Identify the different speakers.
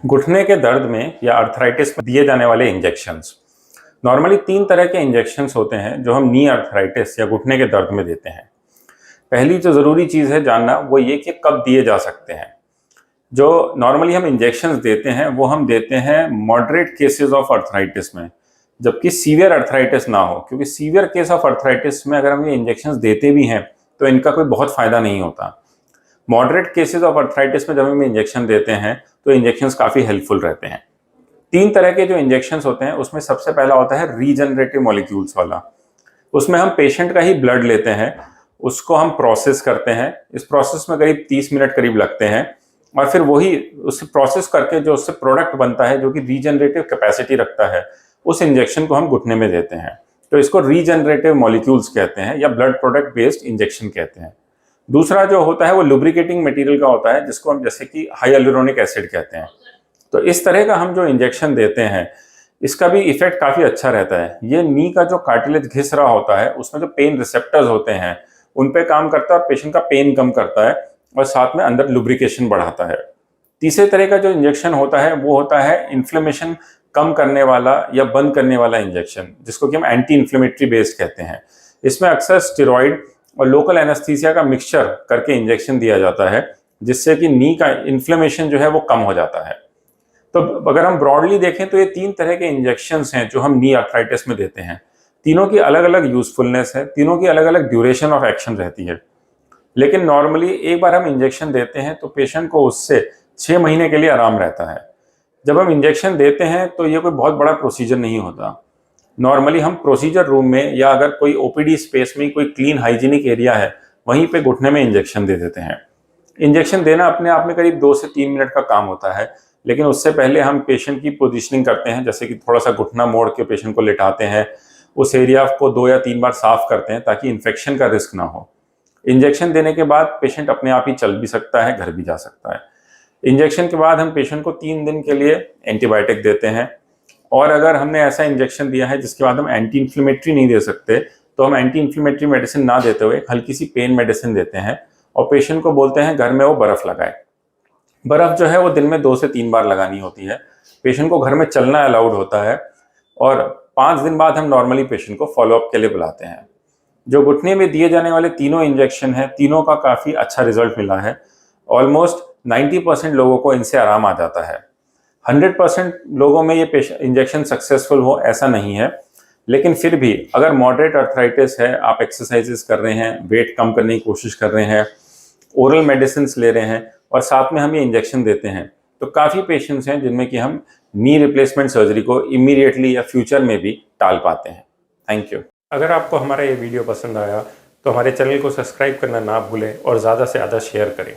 Speaker 1: घुटने के दर्द में या अर्थराइटिस में दिए जाने वाले इंजेक्शंस। नॉर्मली 3 तरह के इंजेक्शंस होते हैं जो हम नी अर्थराइटिस या घुटने के दर्द में देते हैं। पहली जो ज़रूरी चीज़ है जानना वो ये कि कब दिए जा सकते हैं। जो नॉर्मली हम इंजेक्शंस देते हैं वो हम देते हैं मॉडरेट केसेस ऑफ अर्थराइटिस में, जबकि सीवियर अर्थराइटिस ना हो, क्योंकि सीवियर केस ऑफ अर्थराइटिस में अगर हम ये इंजेक्शंस देते भी हैं तो इनका कोई बहुत फ़ायदा नहीं होता। मॉडरेट केसेस ऑफ अर्थराइटिस में जब हम इंजेक्शन देते हैं तो इंजेक्शंस काफ़ी हेल्पफुल रहते हैं। 3 तरह के जो इंजेक्शंस होते हैं उसमें सबसे पहला होता है रीजनरेटिव मॉलिक्यूल्स वाला। उसमें हम पेशेंट का ही ब्लड लेते हैं, उसको हम प्रोसेस करते हैं। इस प्रोसेस में करीब 30 मिनट करीब लगते हैं और फिर वही उसे प्रोसेस करके जो उससे प्रोडक्ट बनता है जो कि रीजनरेटिव कैपेसिटी रखता है, उस इंजेक्शन को हम घुटने में देते हैं। तो इसको रीजनरेटिव मॉलिक्यूल्स कहते हैं या ब्लड प्रोडक्ट बेस्ड इंजेक्शन कहते हैं। दूसरा जो होता है वो लुब्रिकेटिंग मटेरियल का होता है, जिसको हम जैसे कि हाइलुरोनिक एसिड कहते हैं। तो इस तरह का हम जो इंजेक्शन देते हैं इसका भी इफेक्ट काफ़ी अच्छा रहता है। ये नी का जो कार्टिलेज घिस रहा होता है उसमें जो पेन रिसेप्टर्स होते हैं उन पे काम करता है और पेशेंट का पेन कम करता है और साथ में अंदर लुब्रिकेशन बढ़ाता है। तीसरे तरह का जो इंजेक्शन होता है वो होता है इन्फ्लेमेशन कम करने वाला या बंद करने वाला इंजेक्शन, जिसको कि हम एंटी इन्फ्लेमेटरी बेस्ड कहते हैं। इसमें अक्सर स्टेरॉइड और लोकल एनेस्थीसिया का मिक्सचर करके इंजेक्शन दिया जाता है, जिससे कि नी का इन्फ्लेमेशन जो है वो कम हो जाता है। तो अगर हम ब्रॉडली देखें तो ये 3 तरह के इंजेक्शंस हैं जो हम नी आर्थराइटिस में देते हैं। तीनों की अलग अलग यूजफुलनेस है, तीनों की अलग अलग ड्यूरेशन ऑफ एक्शन रहती है। लेकिन नॉर्मली एक बार हम इंजेक्शन देते हैं तो पेशेंट को उससे 6 महीने के लिए आराम रहता है। जब हम इंजेक्शन देते हैं तो ये कोई बहुत बड़ा प्रोसीजर नहीं होता। नॉर्मली हम प्रोसीजर रूम में या अगर कोई ओपीडी स्पेस में कोई क्लीन हाइजीनिक एरिया है वहीं पे घुटने में इंजेक्शन दे देते हैं। इंजेक्शन देना अपने आप में करीब 2 से 3 मिनट का काम होता है, लेकिन उससे पहले हम पेशेंट की पोजीशनिंग करते हैं, जैसे कि थोड़ा सा घुटना मोड़ के पेशेंट को लेटाते हैं, उस एरिया को 2 या 3 बार साफ करते हैं ताकि इन्फेक्शन का रिस्क ना हो। इंजेक्शन देने के बाद पेशेंट अपने आप ही चल भी सकता है, घर भी जा सकता है। इंजेक्शन के बाद हम पेशेंट को 3 दिन के लिए एंटीबायोटिक देते हैं, और अगर हमने ऐसा इंजेक्शन दिया है जिसके बाद हम एंटी इन्फ्लेमेटरी नहीं दे सकते तो हम एंटी इन्फ्लेमेटरी मेडिसिन ना देते हुए हल्की सी पेन मेडिसिन देते हैं और पेशेंट को बोलते हैं घर में वो बर्फ़ लगाए। बर्फ़ जो है वो दिन में 2 से 3 बार लगानी होती है। पेशेंट को घर में चलना अलाउड होता है और 5 दिन बाद हम नॉर्मली पेशेंट को फॉलोअप के लिए बुलाते हैं। जो घुटने में दिए जाने वाले तीनों इंजेक्शन हैं, तीनों का काफ़ी अच्छा रिजल्ट मिला है। ऑलमोस्ट 90% लोगों को इनसे आराम आ जाता है। 100% लोगों में ये इंजेक्शन सक्सेसफुल हो ऐसा नहीं है, लेकिन फिर भी अगर मॉडरेट अर्थराइटिस है, आप एक्सरसाइजेस कर रहे हैं, वेट कम करने की कोशिश कर रहे हैं, ओरल मेडिसिन ले रहे हैं और साथ में हम ये इंजेक्शन देते हैं, तो काफ़ी पेशेंट्स हैं जिनमें कि हम नी रिप्लेसमेंट सर्जरी को इमीडिएटली या फ्यूचर में भी टाल पाते हैं। Thank you. अगर आपको हमारा ये वीडियो पसंद आया तो हमारे चैनल को सब्सक्राइब करना ना भूलें और ज़्यादा से ज़्यादा शेयर करें।